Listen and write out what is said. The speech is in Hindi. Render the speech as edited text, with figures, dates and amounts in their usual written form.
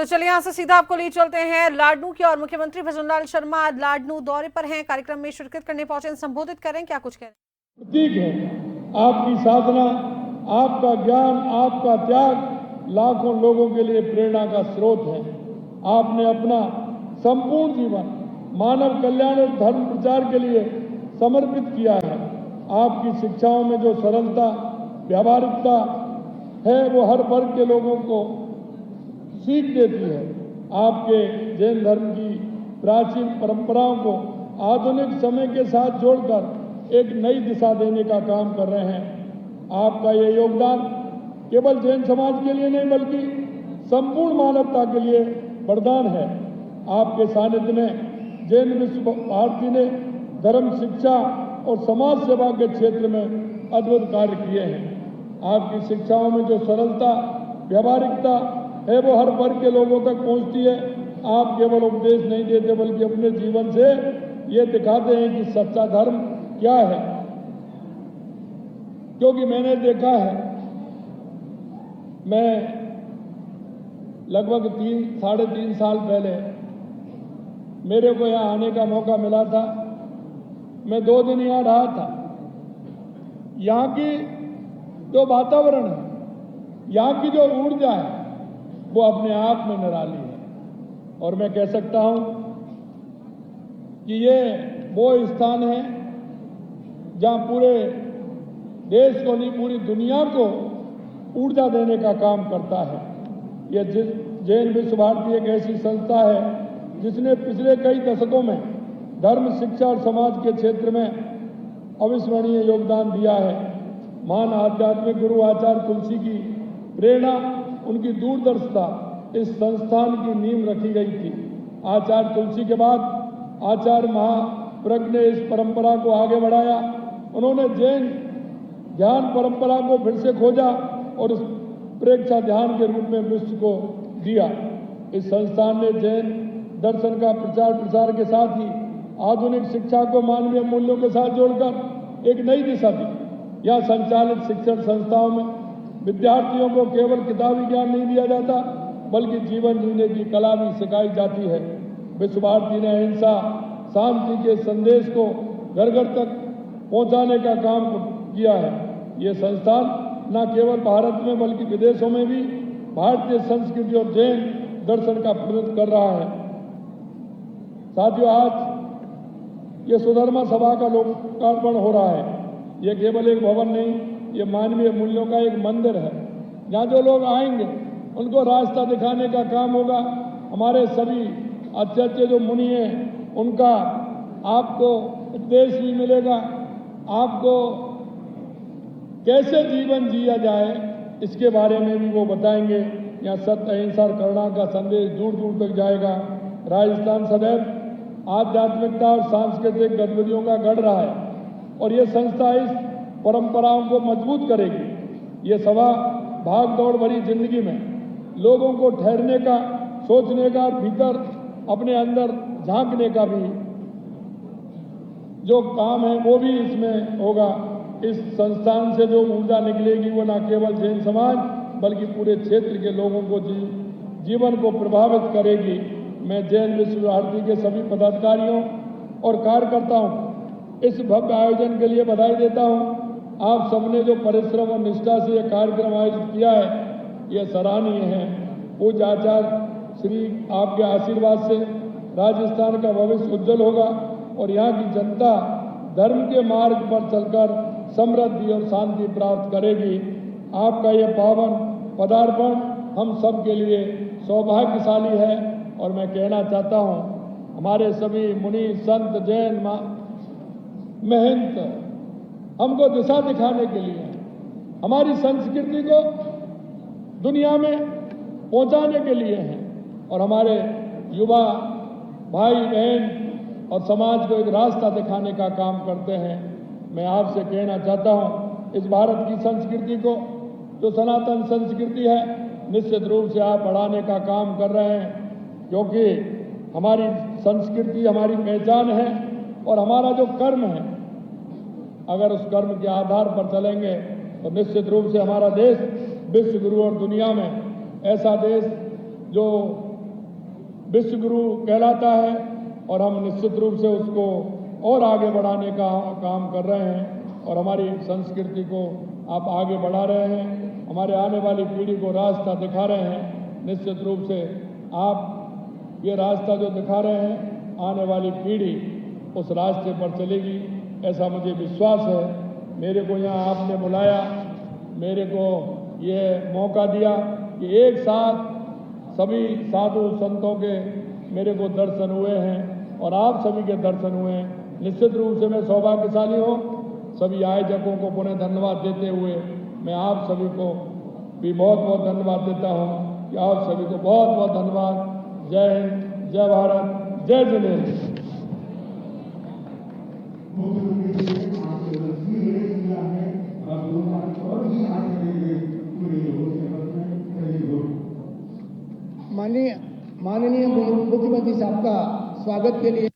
तो चलिए यहाँ से सीधा आपको ले चलते हैं लाडनू की और मुख्यमंत्री भजनलाल शर्मा लाडनू दौरे पर हैं, कार्यक्रम में शिरकत करने पहुंचे, संबोधित करें, क्या कुछ कह रहे हैं? प्रतीक है आपकी साधना, आपका ज्ञान, आपका त्याग लाखों लोगों के लिए प्रेरणा का स्रोत है। आपने अपना संपूर्ण जीवन मानव कल्याण और धर्म प्रचार के लिए समर्पित किया है। आपकी शिक्षाओं में जो सरलता, व्यावहारिकता है वो हर वर्ग के लोगों को सीख देती है। आपके जैन धर्म की प्राचीन परंपराओं को आधुनिक समय के साथ जोड़कर एक नई दिशा देने का काम कर रहे हैं। आपका ये योगदान केवल जैन समाज के लिए नहीं बल्कि संपूर्ण मानवता के लिए वरदान है। आपके सानिध्य में जैन विश्व भारती ने धर्म, शिक्षा और समाज सेवा के क्षेत्र में अद्भुत कार्य किए हैं। आपकी शिक्षाओं में जो सरलता, व्यावहारिकता है वो हर वर्ग के लोगों तक पहुंचती है। आप केवल उपदेश नहीं देते बल्कि अपने जीवन से ये दिखाते हैं कि सच्चा धर्म क्या है। क्योंकि मैंने देखा है, मैं लगभग 3-3.5 साल पहले मेरे को यहाँ आने का मौका मिला था। मैं 2 दिन यहाँ रहा था। यहाँ की जो वातावरण है, यहाँ की जो ऊर्जा है वो अपने आप में निराली है। और मैं कह सकता हूं कि ये वो स्थान है जहां पूरे देश को नहीं, पूरी दुनिया को ऊर्जा देने का काम करता है। ये जैन विश्व भारती एक ऐसी संस्था है जिसने पिछले कई दशकों में धर्म, शिक्षा और समाज के क्षेत्र में अविस्मरणीय योगदान दिया है। महान आध्यात्मिक गुरु आचार्य तुलसी की प्रेरणा, उनकी दूरदर्शिता इस संस्थान की नींव रखी गई थी। आचार्य तुलसी के बाद आचार्य महाप्रज्ञ ने इस परंपरा को आगे बढ़ाया। उन्होंने जैन ध्यान परंपरा को फिर से खोजा और इस प्रेक्षा ध्यान के रूप में विश्व को दिया। इस संस्थान ने जैन दर्शन का प्रचार प्रसार के साथ ही आधुनिक शिक्षा को मानवीय मूल्यों के साथ जोड़कर एक नई दिशा दी। यहाँ संचालित शिक्षण संस्थाओं में विद्यार्थियों को केवल किताबी ज्ञान नहीं दिया जाता बल्कि जीवन जीने की कला भी सिखाई जाती है। विश्व भारती ने अहिंसा, शांति के संदेश को घर घर तक पहुंचाने का काम किया है। ये संस्थान न केवल भारत में बल्कि विदेशों में भी भारतीय संस्कृति और जैन दर्शन का प्रतिनिधित्व कर रहा है। साथियों, आज ये सुधर्मा सभा का लोकार्पण हो रहा है। ये केवल एक भवन नहीं, ये मानवीय मूल्यों का एक मंदिर है। जहाँ जो लोग आएंगे उनको रास्ता दिखाने का काम होगा। हमारे सभी अच्छे अच्छे जो मुनि हैं उनका आपको उपदेश भी मिलेगा। आपको कैसे जीवन जिया जाए इसके बारे में भी वो बताएंगे। यहाँ सत्य, अहिंसा और करुणा का संदेश दूर दूर तक जाएगा। राजस्थान सदैव आध्यात्मिकता और सांस्कृतिक गतिविधियों का गढ़ रहा है और ये संस्था इस परंपराओं को मजबूत करेगी। ये सभा भाग दौड़ भरी जिंदगी में लोगों को ठहरने का, सोचने का और भीतर अपने अंदर झांकने का भी जो काम है वो भी इसमें होगा। इस संस्थान से जो ऊर्जा निकलेगी वो न केवल जैन समाज बल्कि पूरे क्षेत्र के लोगों को जीवन को प्रभावित करेगी। मैं जैन विश्व भारती के सभी पदाधिकारियों और कार्यकर्ताओं इस भव्य आयोजन के लिए बधाई देता हूं। आप सबने जो परिश्रम और निष्ठा से यह कार्यक्रम आयोजित किया है यह सराहनीय है। पूज्य आचार्य श्री आपके आशीर्वाद से राजस्थान का भविष्य उज्जवल होगा और यहाँ की जनता धर्म के मार्ग पर चलकर समृद्धि और शांति प्राप्त करेगी। आपका ये पावन पदार्पण हम सब के लिए सौभाग्यशाली है और मैं कहना चाहता हूँ हमारे सभी मुनि, संत, जैन महंत हमको दिशा दिखाने के लिए, हमारी संस्कृति को दुनिया में पहुंचाने के लिए हैं और हमारे युवा भाई बहन और समाज को एक रास्ता दिखाने का काम करते हैं। मैं आपसे कहना चाहता हूं इस भारत की संस्कृति को, जो सनातन संस्कृति है, निश्चित रूप से आप बढ़ाने का काम कर रहे हैं क्योंकि हमारी संस्कृति हमारी पहचान है और हमारा जो कर्म है, अगर उस कर्म के आधार पर चलेंगे तो निश्चित रूप से हमारा देश विश्व गुरु और दुनिया में ऐसा देश जो विश्व गुरु कहलाता है और हम निश्चित रूप से उसको और आगे बढ़ाने का काम कर रहे हैं और हमारी संस्कृति को आप आगे बढ़ा रहे हैं, हमारे आने वाली पीढ़ी को रास्ता दिखा रहे हैं। निश्चित रूप से आप ये रास्ता जो दिखा रहे हैं, आने वाली पीढ़ी उस रास्ते पर चलेगी, ऐसा मुझे विश्वास है। मेरे को यहाँ आपने बुलाया, मेरे को ये मौका दिया कि एक साथ सभी साधु संतों के मेरे को दर्शन हुए हैं और आप सभी के दर्शन हुए हैं। निश्चित रूप से मैं सौभाग्यशाली हूँ। सभी आयोजकों को पुनः धन्यवाद देते हुए मैं आप सभी को भी बहुत बहुत धन्यवाद देता हूँ कि आप सभी को बहुत बहुत धन्यवाद। जय हिंद, जय भारत, जय जिनेन्द्र। माननीय मुख्यमंत्री साहब का स्वागत के लिए